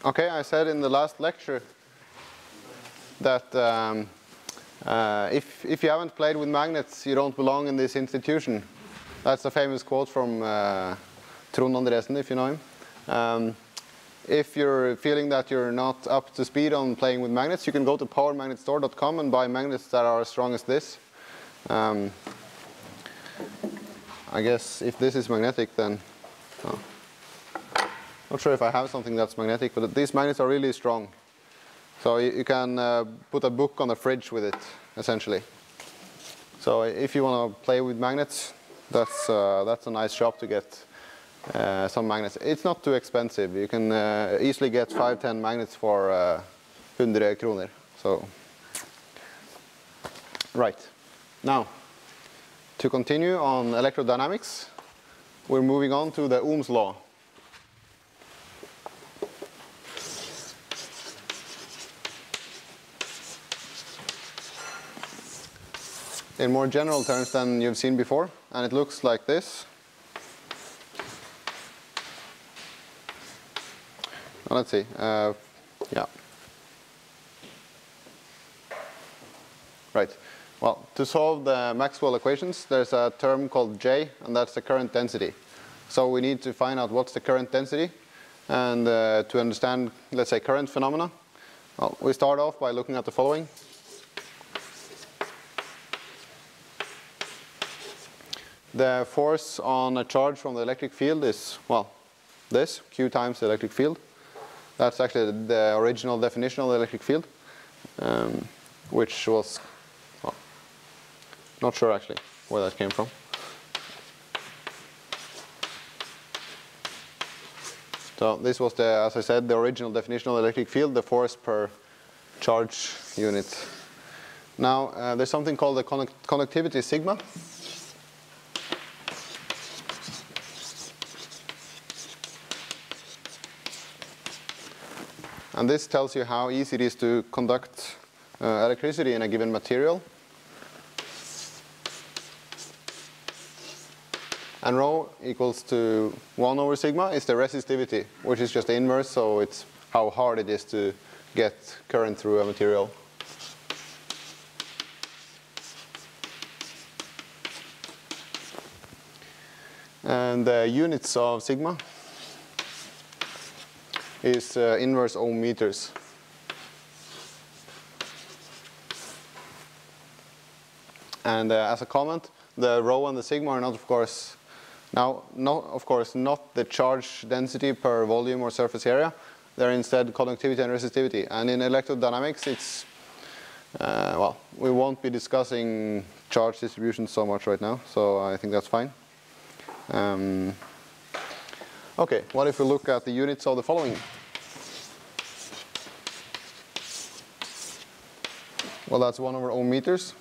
Okay, I said in the last lecture that if you haven't played with magnets, you don't belong in this institution. That's a famous quote from Trond Andresen, if you know him. If you're feeling that you're not up to speed on playing with magnets, you can go to powermagnetstore.com and buy magnets that are as strong as this. I guess if this is magnetic, then not sure if I have something that's magnetic, but these magnets are really strong. So you can put a book on the fridge with it, essentially. So if you want to play with magnets, that's a nice shop to get some magnets. It's not too expensive. You can easily get 5-10 magnets for 100 kroner. So, right. Now, to continue on electrodynamics, we're moving on to the Ohm's law. In more general terms than you've seen before, and it looks like this. Well, let's see. Yeah. Right. Well, to solve the Maxwell equations, there's a term called J, and that's the current density. So we need to find out what's the current density, and to understand, let's say, current phenomena. Well, we start off by looking at the following. The force on a charge from the electric field is, well, this, Q times the electric field. That's actually the original definition of the electric field, which was, well, not sure actually where that came from. So this was the, as I said, the original definition of the electric field, the force per charge unit. Now, there's something called the conductivity sigma. And this tells you how easy it is to conduct electricity in a given material. And rho equals to 1 over sigma is the resistivity, which is just the inverse, so it's how hard it is to get current through a material. And the units of sigma is inverse ohm meters. And as a comment, the rho and the sigma are not, of course, not the charge density per volume or surface area. They're instead conductivity and resistivity. And in electrodynamics, it's well, we won't be discussing charge distribution so much right now, so I think that's fine. Okay, what if we look at the units of the following? Well, that's 1 over ohm meters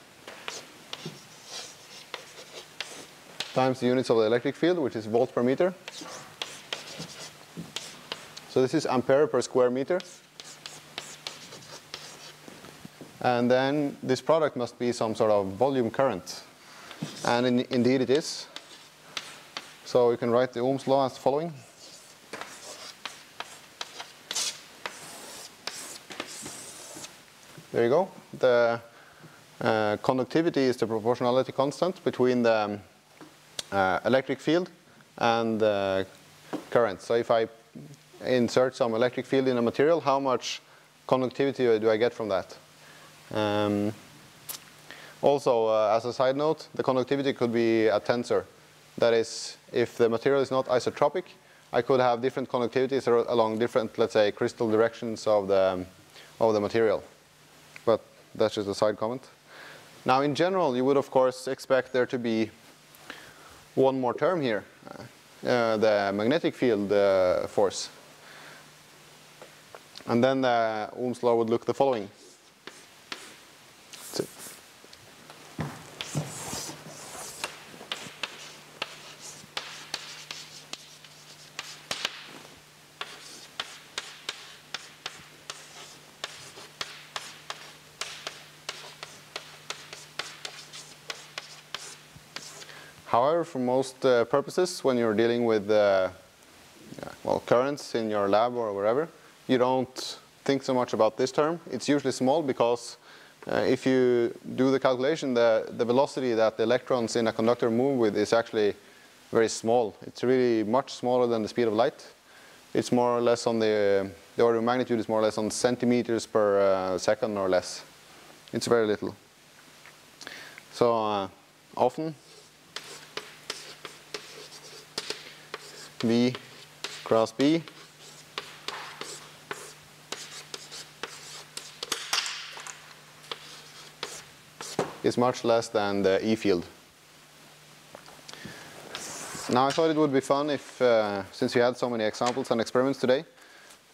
times the units of the electric field, which is volt per meter. So this is ampere per square meter. And then this product must be some sort of volume current. And indeed it is. So you can write the Ohm's law as the following. There you go. The conductivity is the proportionality constant between the electric field and the current. So if I insert some electric field in a material, how much conductivity do I get from that? Also, as a side note, the conductivity could be a tensor. That is, if the material is not isotropic, I could have different conductivities along different, let's say, crystal directions of the material. But that's just a side comment. Now, in general, you would, of course, expect there to be one more term here, the magnetic field force. And then the Ohm's law would look the following. However, for most purposes, when you're dealing with well, currents in your lab or wherever, you don't think so much about this term. It's usually small because if you do the calculation, the velocity that the electrons in a conductor move with is actually very small. It's really much smaller than the speed of light. It's more or less on the order of magnitude is more or less on centimeters per second or less. It's very little. So often V cross B is much less than the E field. Now I thought it would be fun if, since we had so many examples and experiments today,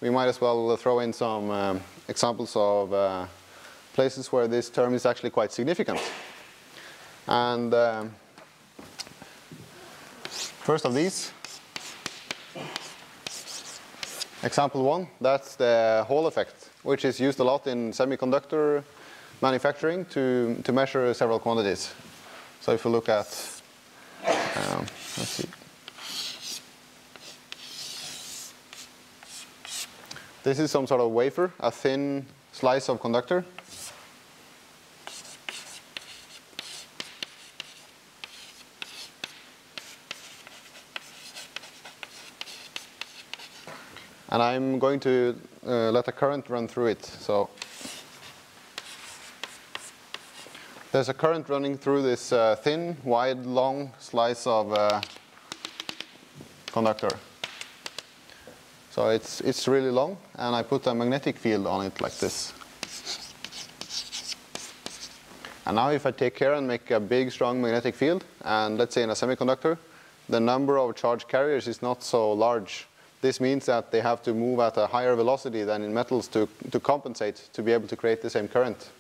we might as well throw in some examples of places where this term is actually quite significant. And first of these, example 1, that's the Hall effect, which is used a lot in semiconductor manufacturing to measure several quantities. So if you look at, let's see. This is some sort of wafer, a thin slice of conductor. And I'm going to let a current run through it. So there's a current running through this thin, wide, long slice of conductor. So it's really long, and I put a magnetic field on it like this. And now if I take care and make a big, strong magnetic field, and let's say in a semiconductor, the number of charge carriers is not so large. This means that they have to move at a higher velocity than in metals to compensate to be able to create the same current.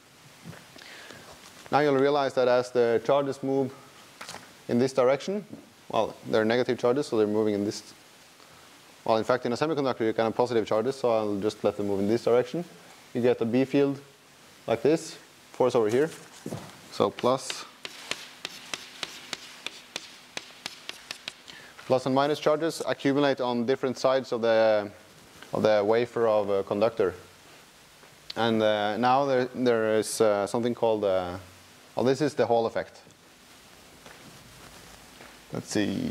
Now you'll realize that as the charges move in this direction, well, they're negative charges, so they're moving in this. Well, in fact, in a semiconductor, you can have positive charges, so I'll just let them move in this direction. You get a B field like this, force over here. So plus and minus charges accumulate on different sides of the wafer of a conductor. And now there is something called, well, this is the Hall effect. Let's see.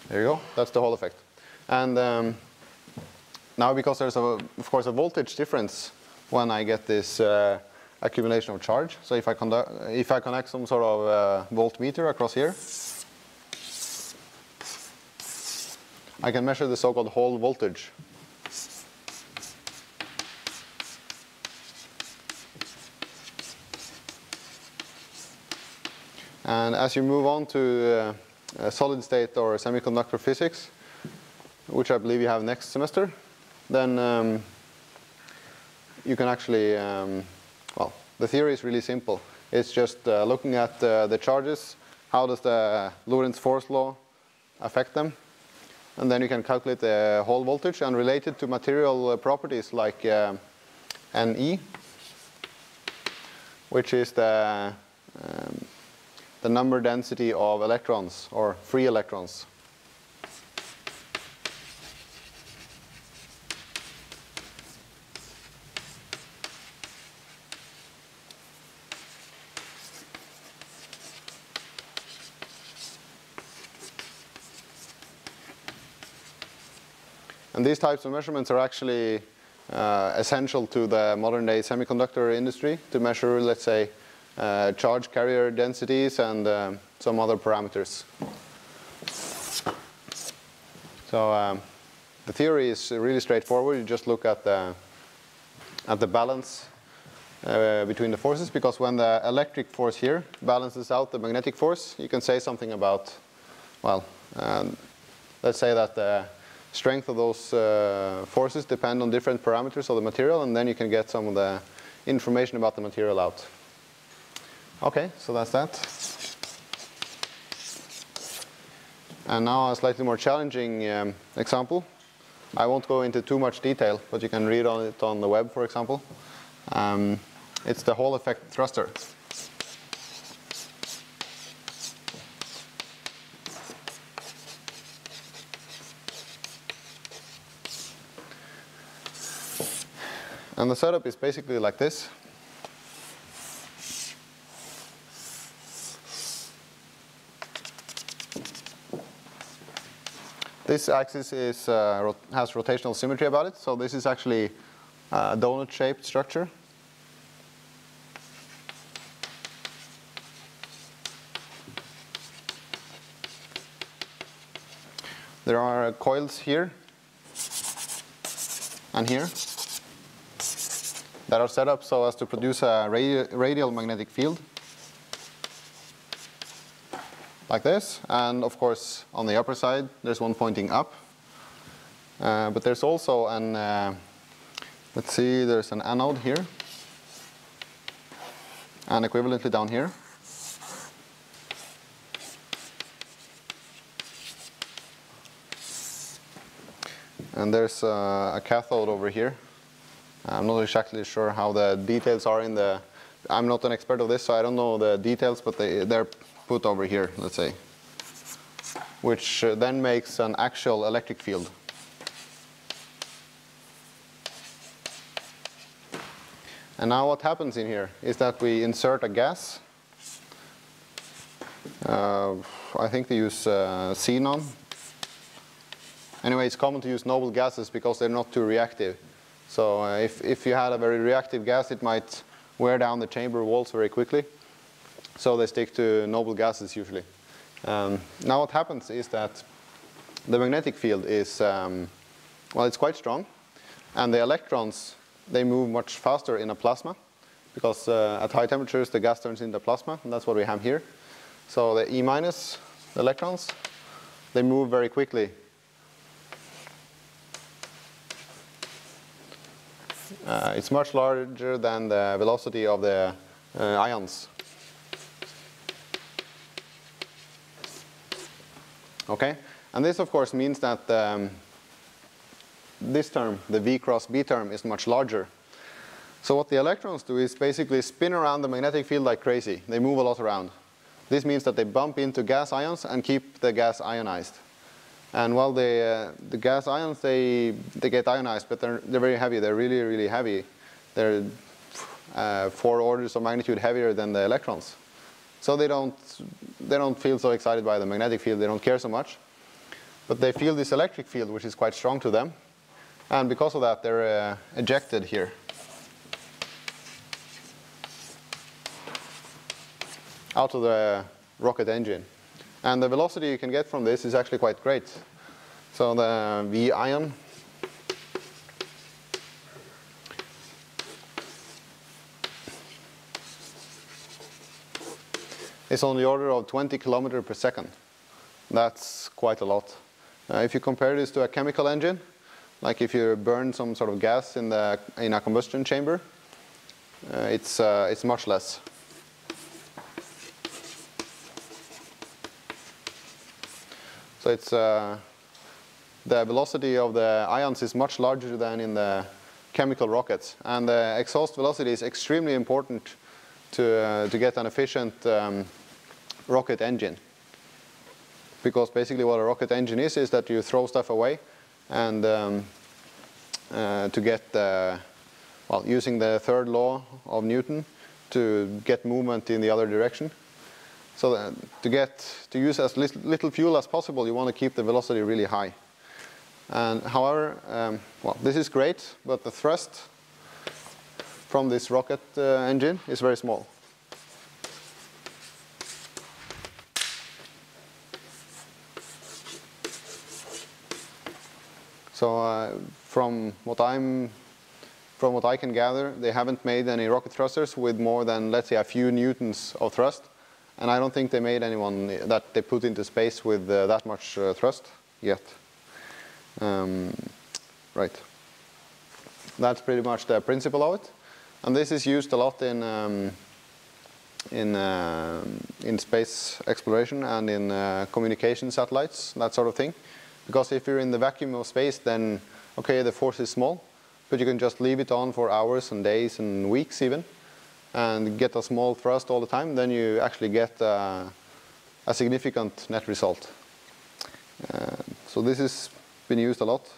There you go, that's the Hall effect. And now because there's, of course, a voltage difference when I get this accumulation of charge. So if I connect some sort of voltmeter across here, I can measure the so-called Hall voltage. And as you move on to solid state or semiconductor physics, which I believe you have next semester, then you can actually, well, the theory is really simple. It's just looking at the charges, how does the Lorentz force law affect them, and then you can calculate the Hall voltage and relate it to material properties like Ne, which is the number density of electrons, or free electrons. And these types of measurements are actually essential to the modern day semiconductor industry to measure, let's say, charge carrier densities and some other parameters. So the theory is really straightforward. You just look at the balance between the forces, because when the electric force here balances out the magnetic force, you can say something about, well, let's say that the strength of those forces depend on different parameters of the material, and then you can get some of the information about the material out. Okay, so that's that. And now a slightly more challenging example. I won't go into too much detail, but you can read on it on the web, for example. It's the Hall effect thruster. And the setup is basically like this. This axis is, has rotational symmetry about it, so this is actually a donut-shaped structure. There are coils here and here that are set up so as to produce a radial magnetic field, like this. And of course, on the upper side, there's one pointing up. But there's also an, let's see, there's an anode here, and equivalently down here. And there's a cathode over here. I'm not exactly sure how the details are in the, I'm not an expert of this, so I don't know the details, but they're put over here, let's say, which then makes an actual electric field. And now what happens in here is that we insert a gas. I think they use xenon. Anyway, it's common to use noble gases because they're not too reactive. So if you had a very reactive gas, it might wear down the chamber walls very quickly. So they stick to noble gases usually. Now what happens is that the magnetic field is, well, it's quite strong. And the electrons, they move much faster in a plasma because at high temperatures the gas turns into plasma, and that's what we have here. So the E minus, the electrons, they move very quickly. It's much larger than the velocity of the ions. Okay, and this of course means that this term, the V cross B term, is much larger. So what the electrons do is basically spin around the magnetic field like crazy. They move a lot around. This means that they bump into gas ions and keep the gas ionized. And while the gas ions, they get ionized, but they're very heavy. They're really, really heavy. They're 4 orders of magnitude heavier than the electrons. So they don't feel so excited by the magnetic field. They don't care so much. But they feel this electric field, which is quite strong to them. And because of that, they're ejected here. Out of the rocket engine. And the velocity you can get from this is actually quite great. So the V ion is on the order of 20 kilometers per second. That's quite a lot. If you compare this to a chemical engine, like if you burn some sort of gas in a combustion chamber, it's much less. So it's the velocity of the ions is much larger than in the chemical rockets, and the exhaust velocity is extremely important to get an efficient rocket engine. Because basically what a rocket engine is that you throw stuff away, and to get well, using the third law of Newton to get movement in the other direction. So to use as little fuel as possible, you want to keep the velocity really high. And however, well, this is great, but the thrust from this rocket engine is very small. So from what I can gather, they haven't made any rocket thrusters with more than, let's say, a few newtons of thrust. And I don't think they made anyone that they put into space with that much thrust yet. Right. That's pretty much the principle of it. And this is used a lot in space exploration and in communication satellites, that sort of thing. Because if you're in the vacuum of space, then, okay, the force is small, but you can just leave it on for hours and days and weeks even, and get a small thrust all the time, then you actually get a significant net result. So this has been used a lot.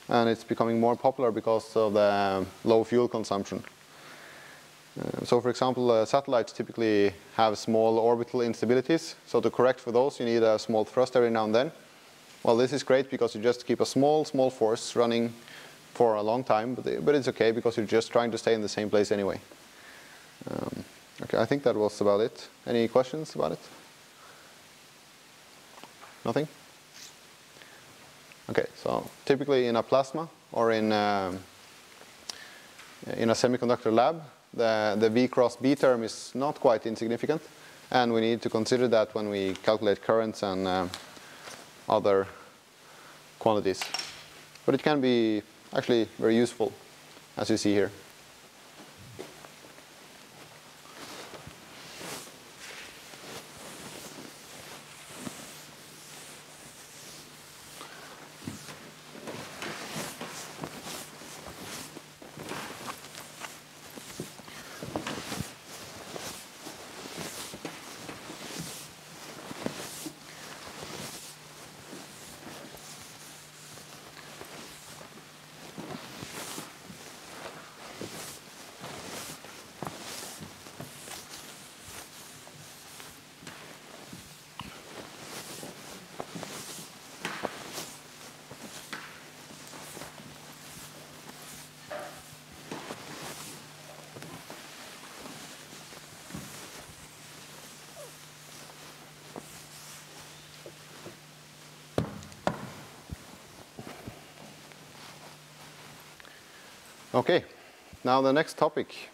and it's becoming more popular because of the low fuel consumption. So for example, satellites typically have small orbital instabilities, so to correct for those you need a small thrust every now and then. Well, this is great because you just keep a small force running for a long time, but it's okay because you're just trying to stay in the same place anyway. Okay, I think that was about it. Any questions about it? Nothing? Okay, so typically in a plasma or in a semiconductor lab, the V cross B term is not quite insignificant, and we need to consider that when we calculate currents and other quantities. But it can be actually very useful, as you see here. Okay, now the next topic.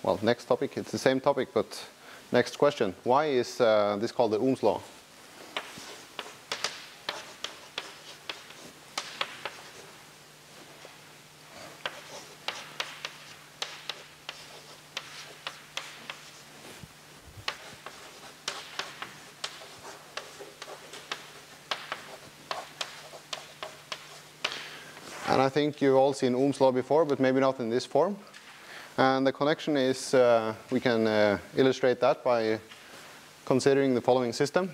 Well, next topic, it's the same topic, but next question. Why is this called the Ohm's law? And I think you've all seen Ohm's law before, but maybe not in this form. And the connection is, we can illustrate that by considering the following system.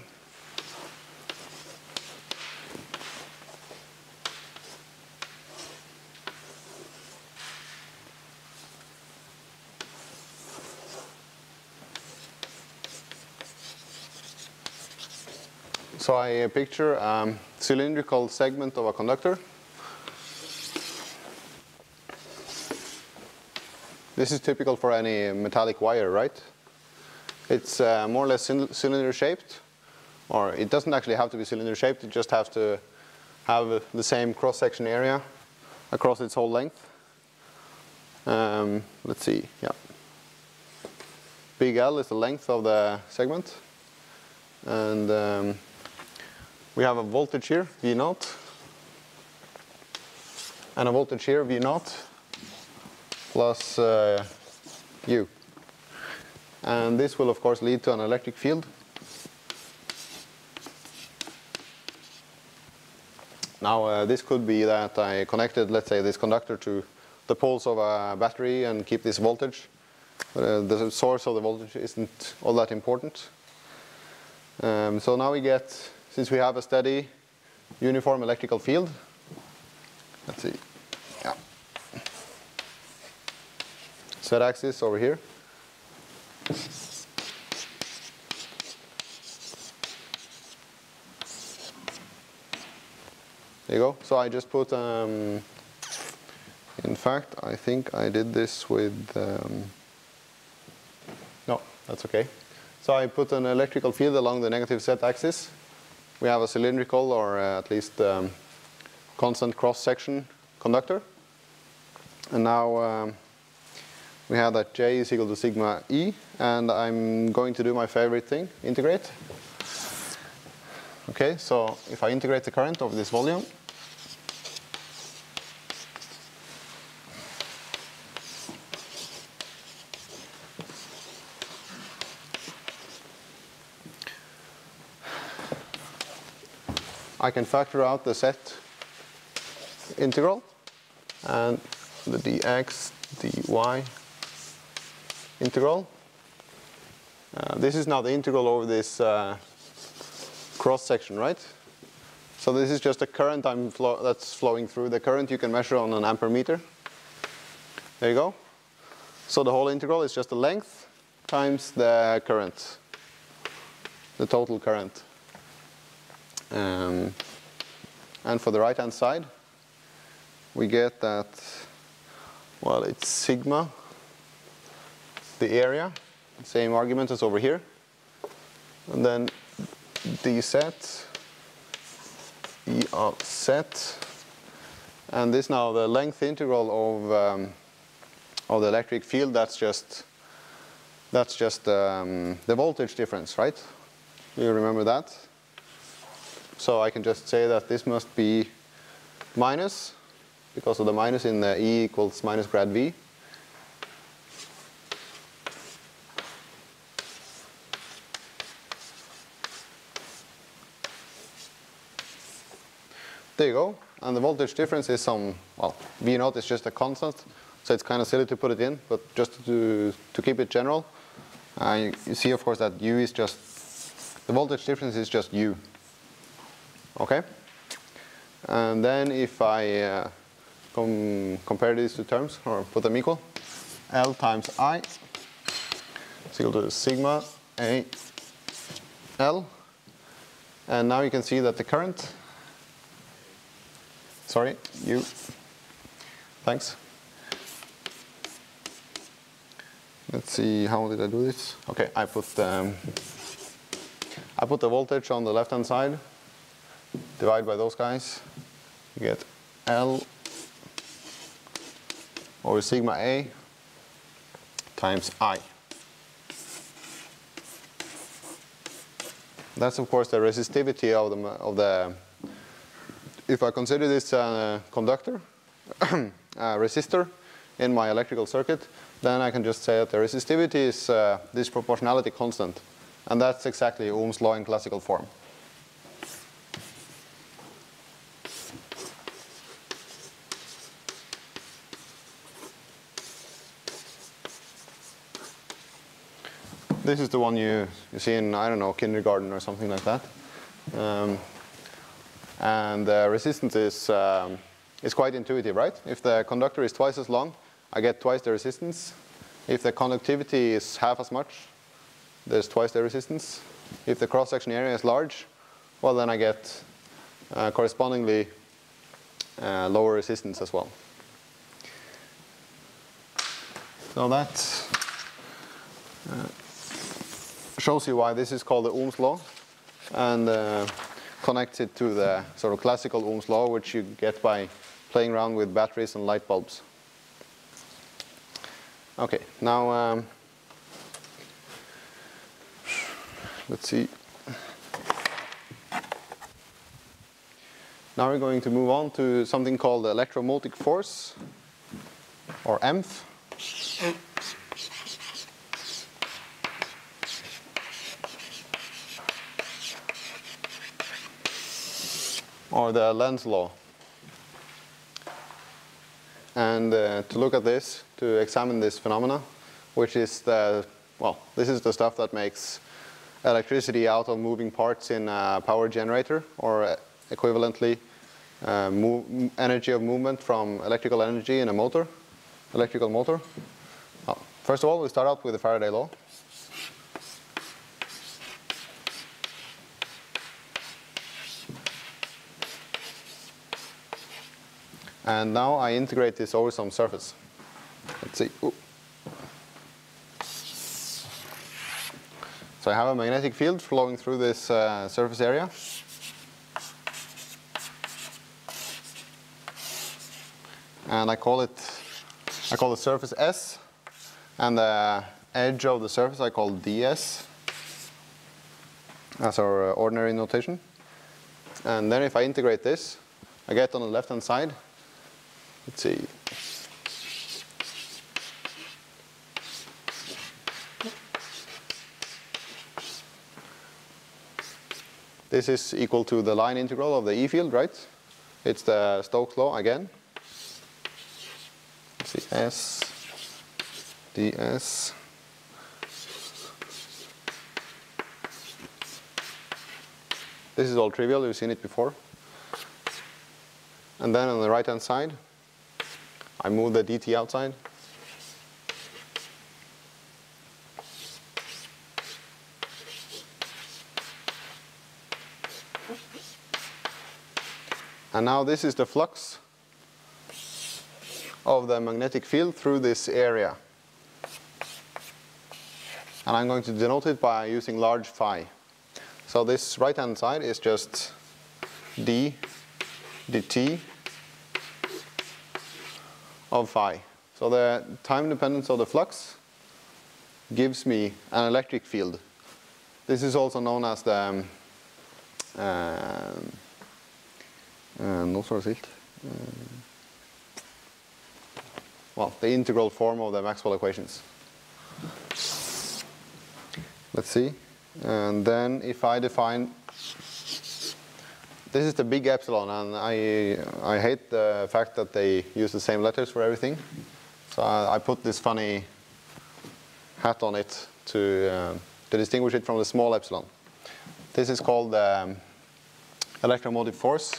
So I picture a cylindrical segment of a conductor. This is typical for any metallic wire, right? It's more or less cylinder shaped, or it doesn't actually have to be cylinder shaped, it just has to have the same cross-section area across its whole length. Let's see, yeah. Big L is the length of the segment, and we have a voltage here, V0, and a voltage here, V0, plus U. And this will of course lead to an electric field. Now this could be that I connected, let's say, this conductor to the poles of a battery and keep this voltage. The source of the voltage isn't all that important. So now we get, since we have a steady uniform electrical field, let's see, yeah. Z-axis over here. There you go. So I just put, in fact, I think I did this with, no, that's okay. So I put an electrical field along the negative Z-axis. We have a cylindrical, or at least constant cross-section conductor. And now we have that J is equal to sigma E, and I'm going to do my favorite thing, integrate. Okay, so if I integrate the current over this volume, I can factor out the set integral and the dx, dy integral. This is now the integral over this cross section, right? So this is just a current that's flowing through. The current you can measure on an ampere meter. There you go. So the whole integral is just the length times the current, the total current. And for the right-hand side, we get that, well, it's sigma, the area, same argument as over here. And then d set, E of set. And this now, the length integral of the electric field, that's just the voltage difference, right? You remember that? So I can just say that this must be minus, because of the minus in the E equals minus grad V. There you go. And the voltage difference is some, well, V naught is just a constant, so it's kind of silly to put it in, but just to keep it general, you see, of course, that U is just, the voltage difference is just U. Okay? And then if I compare these two terms, or put them equal, L times I is equal to sigma A L. And now you can see that the current, sorry, U, thanks. Let's see, how did I do this? Okay, I put the voltage on the left-hand side, divide by those guys, you get L over sigma A times I. That's of course the resistivity of the if I consider this conductor, a resistor in my electrical circuit, then I can just say that the resistivity is this proportionality constant. And that's exactly Ohm's law in classical form. This is the one you see in, I don't know, kindergarten or something like that. And the resistance is quite intuitive, right? If the conductor is twice as long, I get twice the resistance. If the conductivity is half as much, there's twice the resistance. If the cross-section area is large, well, then I get correspondingly lower resistance as well. So that shows you why this is called the Ohm's law, and connects it to the sort of classical Ohm's law, which you get by playing around with batteries and light bulbs. Okay, now let's see. Now we're going to move on to something called the Electromotive Force, or EMF. Or the Lenz Law. And to look at this, to examine this phenomena, which is the, well, this is the stuff that makes electricity out of moving parts in a power generator, or equivalently energy of movement from electrical energy in a motor, electrical motor. Well, first of all, we start out with the Faraday Law. And now I integrate this over some surface. Let's see. Ooh. So I have a magnetic field flowing through this surface area. And I call the surface S, and the edge of the surface I call ds as our ordinary notation. And then if I integrate this, I get on the left-hand side, let's see. This is equal to the line integral of the E field, right? It's the Stokes law again. Let's see, S ds. This is all trivial, you've seen it before. And then on the right-hand side, I move the dt outside. And now this is the flux of the magnetic field through this area. And I'm going to denote it by using large phi. So this right-hand side is just d dt of phi. So the time dependence of the flux gives me an electric field. This is also known as the well, the integral form of the Maxwell equations. Let's see. And then if I define, this is the big epsilon, and I hate the fact that they use the same letters for everything. So I put this funny hat on it to distinguish it from the small epsilon. This is called the electromotive force,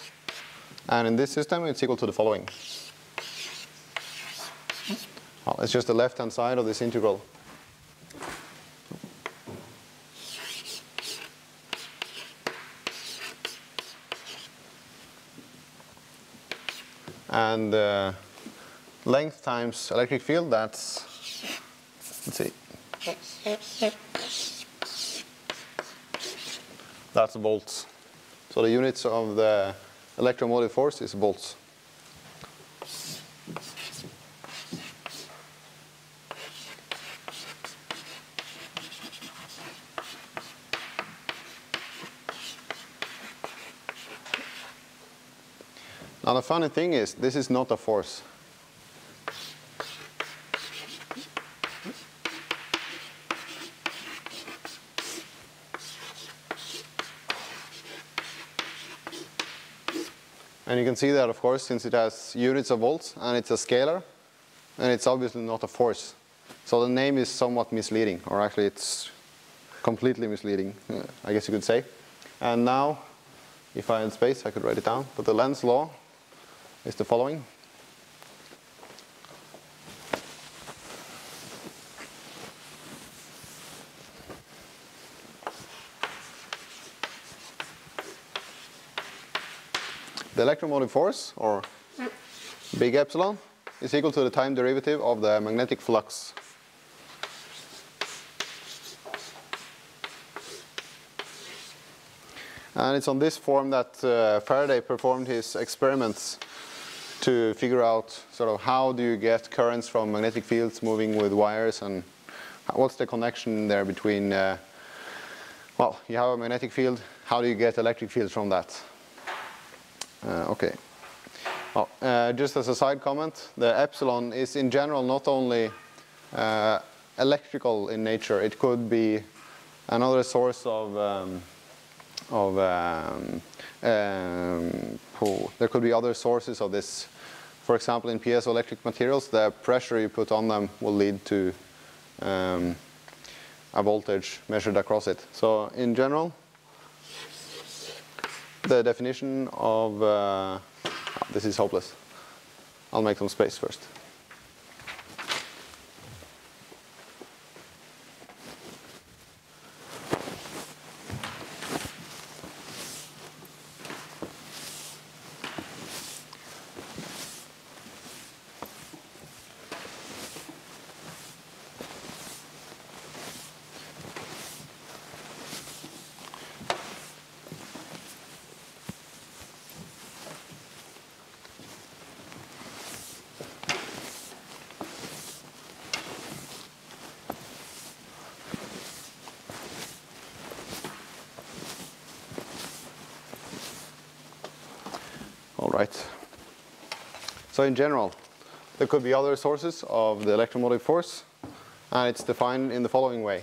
and in this system it's equal to the following. Well, it's just the left-hand side of this integral. And length times electric field, that's, let's see, that's volts. So the units of the electromotive force is volts. Now the funny thing is, this is not a force. And you can see that, of course, since it has units of volts and it's a scalar, and it's obviously not a force. So the name is somewhat misleading, or actually it's completely misleading, I guess you could say. And now, if I had space, I could write it down. But the Lenz law is the following. The electromotive force, or big epsilon, is equal to the time derivative of the magnetic flux. And it's on this form that Faraday performed his experiments to figure out sort of how do you get currents from magnetic fields moving with wires, and what's the connection there between, well, you have a magnetic field, how do you get electric fields from that? Okay. Well, just as a side comment, the epsilon is in general not only electrical in nature, it could be another source of there could be other sources of this. For example, in piezoelectric materials, the pressure you put on them will lead to a voltage measured across it. So in general, the definition of this is hopeless. I'll make some space first. Right. So in general, there could be other sources of the electromotive force, and it's defined in the following way.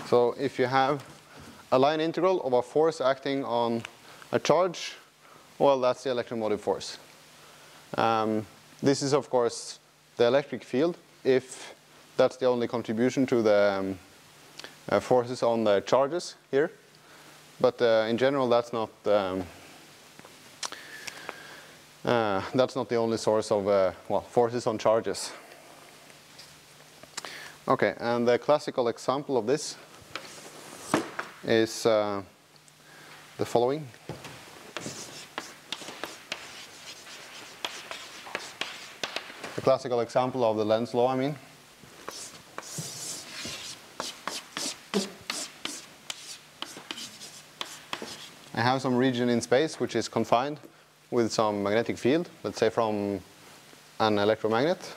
So if you have a line integral of a force acting on a charge Well, that's the electromotive force. This is, of course, the electric field, if that's the only contribution to the forces on the charges here. But in general, that's not the only source of well, forces on charges. Okay, and the classical example of this is the following. The classical example of the Lenz Law, I mean. I have some region in space which is confined with some magnetic field, let's say from an electromagnet.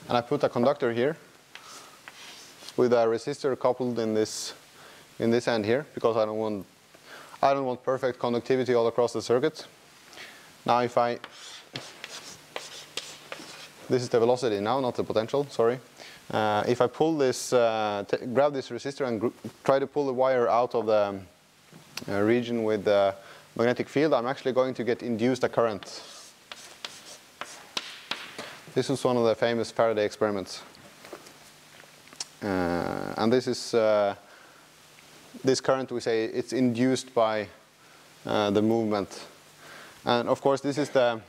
And I put a conductor here with a resistor coupled in this end here, because I don't want perfect conductivity all across the circuit. Now if this is the velocity now, not the potential, sorry. If I pull this, grab this resistor and try to pull the wire out of the region with the magnetic field, I'm actually going to get induced a current. This is one of the famous Faraday experiments. And this is, this current, we say, it's induced by the movement. And of course, this is the,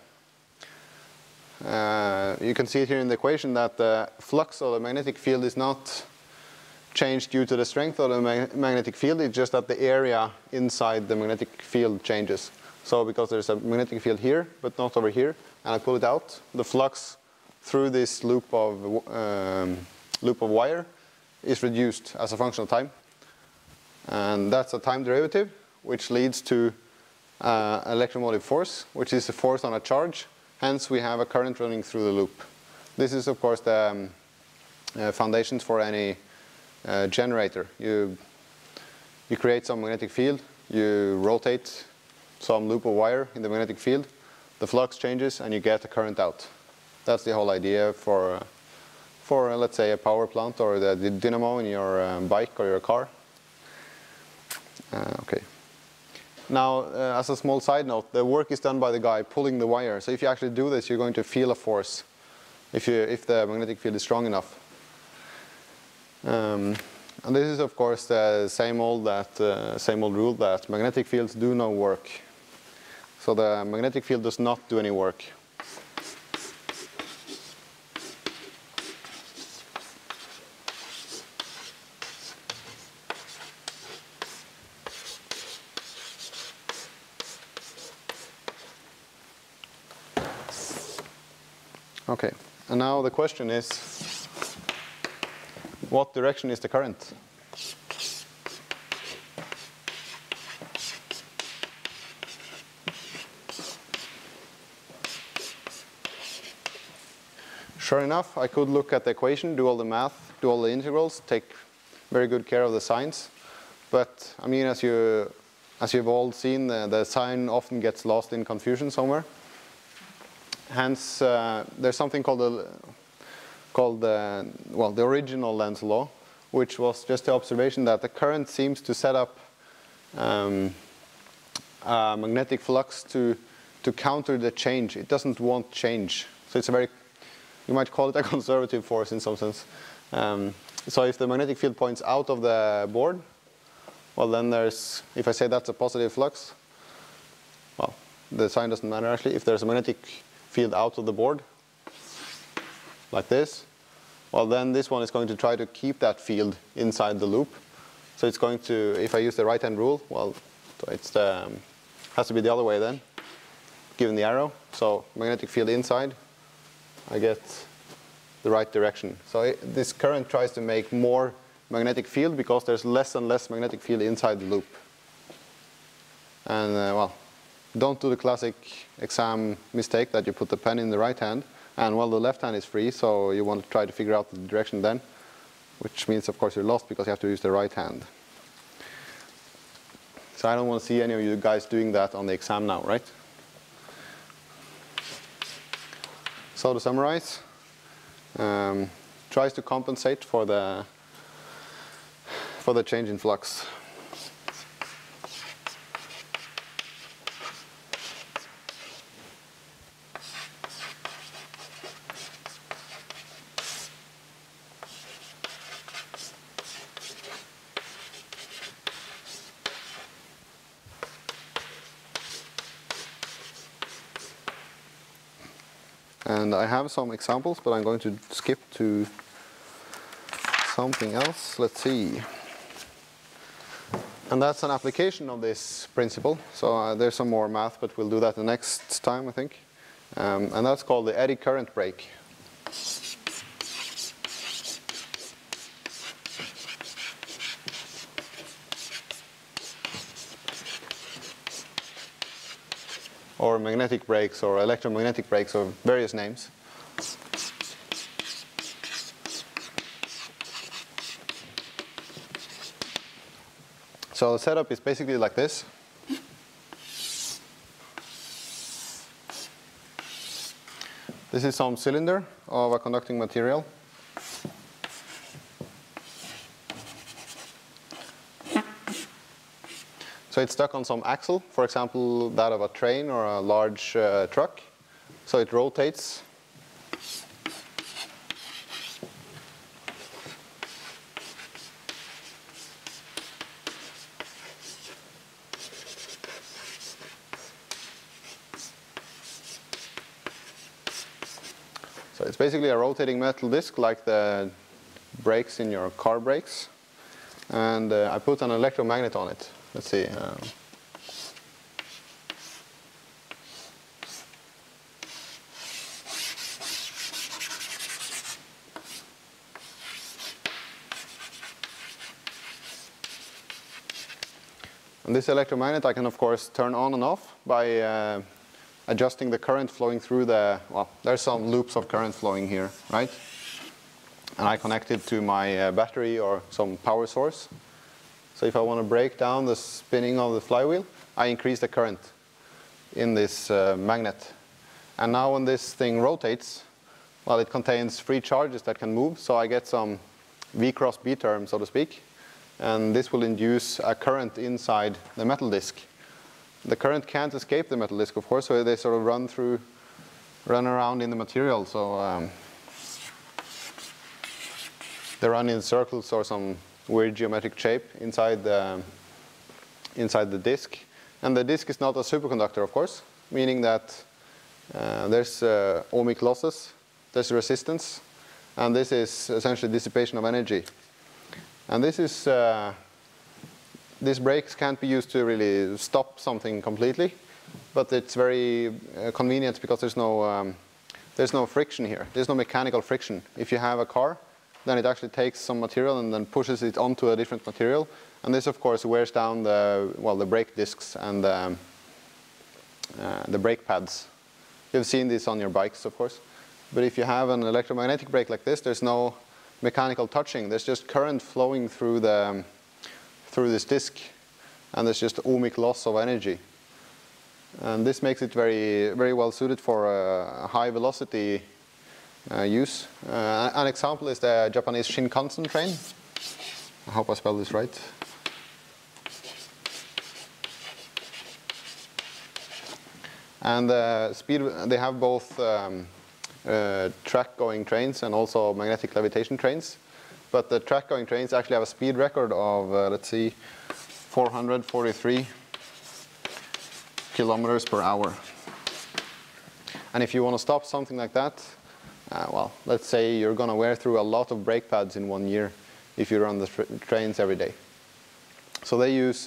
you can see it here in the equation that the flux of the magnetic field is not changed due to the strength of the magnetic field, it's just that the area inside the magnetic field changes. So because there's a magnetic field here, but not over here, and I pull it out, the flux through this loop of wire is reduced as a function of time. And that's a time derivative, which leads to electromotive force, which is a force on a charge. Hence, we have a current running through the loop. This is, of course, the foundations for any generator. You create some magnetic field, you rotate some loop of wire in the magnetic field, the flux changes, and you get a current out. That's the whole idea for let's say, a power plant or the dynamo in your bike or your car. Okay. Now, as a small side note, the work is done by the guy pulling the wire. So if you actually do this, you're going to feel a force if the magnetic field is strong enough. And this is, of course, the same old rule that magnetic fields do no work. So the magnetic field does not do any work. Okay, and now the question is, what direction is the current? Sure enough, I could look at the equation, do all the math, do all the integrals, take very good care of the signs. But I mean, as you've all seen, the sign often gets lost in confusion somewhere. Hence, there's something called the original Lenz Law, which was just the observation that the current seems to set up a magnetic flux to counter the change. It doesn't want change. So it's a very, you might call it a conservative force in some sense. So if the magnetic field points out of the board, well then there's, if I say that's a positive flux, well, the sign doesn't matter actually. If there's a magnetic field out of the board, like this, well then this one is going to try to keep that field inside the loop. So it's going to, if I use the right-hand rule, well, it's has to be the other way then, given the arrow. So magnetic field inside, I get the right direction. So this current tries to make more magnetic field because there's less and less magnetic field inside the loop. And well, don't do the classic exam mistake that you put the pen in the right hand, and well, the left hand is free, so you want to try to figure out the direction then, which means, of course, you're lost because you have to use the right hand. So I don't want to see any of you guys doing that on the exam now, right? So to summarize, tries to compensate for the for the change in flux. And I have some examples, but I'm going to skip to something else. Let's see. And that's an application of this principle. So there's some more math, but we'll do that the next time, I think. And that's called the eddy current brake. Or magnetic brakes, or electromagnetic brakes, or various names. So the setup is basically like this. This is some cylinder of a conducting material. So it's stuck on some axle, for example, that of a train or a large truck. So it rotates. So it's basically a rotating metal disc like the brakes in your car brakes. And I put an electromagnet on it. Let's see. And this electromagnet I can of course turn on and off by adjusting the current flowing through the, well, there's some loops of current flowing here, right? And I connect it to my battery or some power source. So if I want to break down the spinning of the flywheel, I increase the current in this magnet. And now when this thing rotates, well, it contains free charges that can move, so I get some V cross B term, so to speak. And this will induce a current inside the metal disc. The current can't escape the metal disc, of course, so they sort of run around in the material. So they run in circles or some weird geometric shape inside the disc. And the disc is not a superconductor, of course, meaning that there's ohmic losses, there's resistance, and this is essentially dissipation of energy. And this is these brakes can't be used to really stop something completely, but it's very convenient because there's no friction here. There's no mechanical friction. If you have a car, then it actually takes some material and then pushes it onto a different material. And this, of course, wears down the brake discs and the brake pads. You've seen this on your bikes, of course. But if you have an electromagnetic brake like this, there's no mechanical touching. There's just current flowing through this disc, and there's just ohmic loss of energy. And this makes it very, very well suited for a high velocity use. An example is the Japanese Shinkansen train. I hope I spelled this right. And they have both track-going trains and also magnetic levitation trains. But the track-going trains actually have a speed record of, let's see, 443 kilometers per hour. And if you want to stop something like that, well, let's say you're going to wear through a lot of brake pads in 1 year if you run the trains every day. So they use,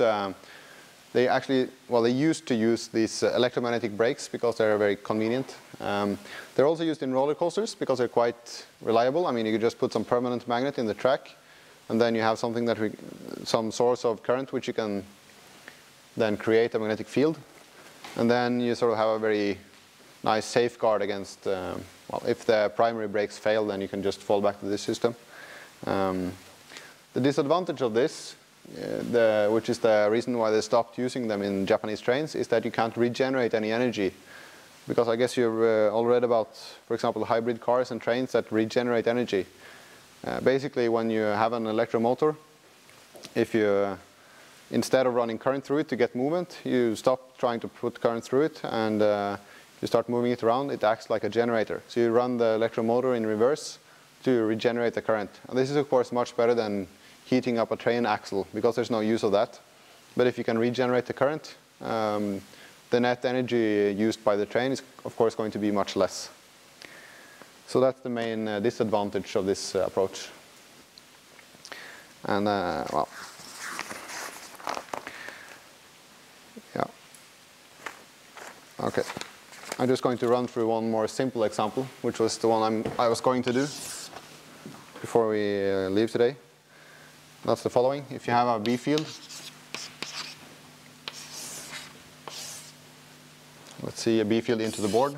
they used to use these electromagnetic brakes because they're very convenient. They're also used in roller coasters because they're quite reliable. I mean, you could just put some permanent magnet in the track, and then you have something that some source of current which you can then create a magnetic field. And then you sort of have a very nice safeguard against, well, if the primary brakes fail, then you can just fall back to this system. The disadvantage of this, which is the reason why they stopped using them in Japanese trains, is that you can't regenerate any energy. Because I guess you've all read about, for example, hybrid cars and trains that regenerate energy. Basically, when you have an electromotor, if you, instead of running current through it to get movement, you stop trying to put current through it and you start moving it around, it acts like a generator. So you run the electromotor in reverse to regenerate the current. And this is of course much better than heating up a train axle because there's no use of that. But if you can regenerate the current, the net energy used by the train is of course going to be much less. So that's the main disadvantage of this approach. And well, yeah. Okay. I'm just going to run through one more simple example, which was the one I was going to do before we leave today. That's the following. If you have a B field, let's see a B field into the board.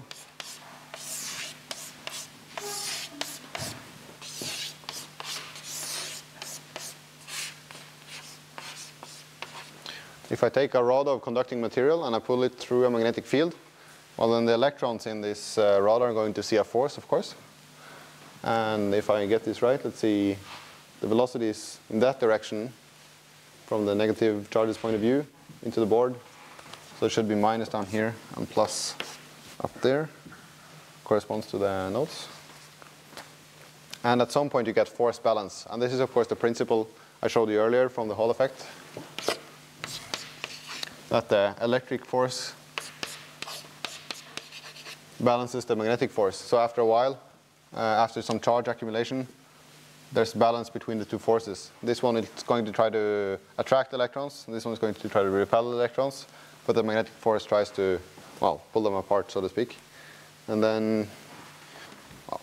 If I take a rod of conducting material and I pull it through a magnetic field, well then the electrons in this rod are going to see a force, of course. And if I get this right, let's see, the velocity is in that direction from the negative charge's point of view into the board. So it should be minus down here and plus up there. Corresponds to the nodes. And at some point you get force balance. And this is of course the principle I showed you earlier from the Hall effect. That the electric force balances the magnetic force. So after a while, after some charge accumulation, there's balance between the two forces. This one is going to try to attract electrons, and this one is going to try to repel electrons, but the magnetic force tries to, well, pull them apart, so to speak. And then, well,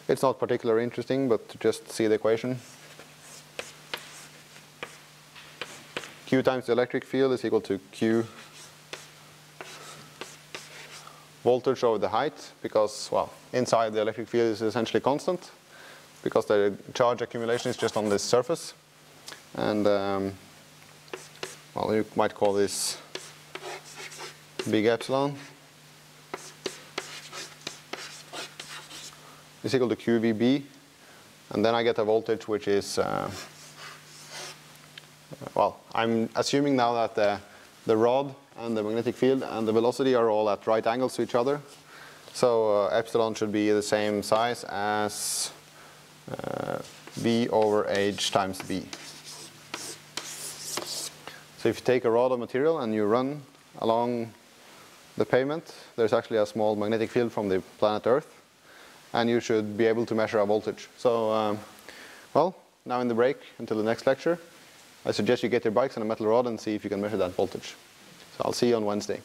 it's not particularly interesting, but to just see the equation. Q times the electric field is equal to Q voltage over the height, because, well, inside the electric field is essentially constant, because the charge accumulation is just on this surface. And, well, you might call this big epsilon. Is equal to QVB. And then I get a voltage which is, well, I'm assuming now that the rod and the magnetic field and the velocity are all at right angles to each other. So epsilon should be the same size as V over H times B. So if you take a rod of material and you run along the pavement, there's actually a small magnetic field from the planet Earth, and you should be able to measure a voltage. So, well, now in the break until the next lecture, I suggest you get your bikes and a metal rod and see if you can measure that voltage. So I'll see you on Wednesday.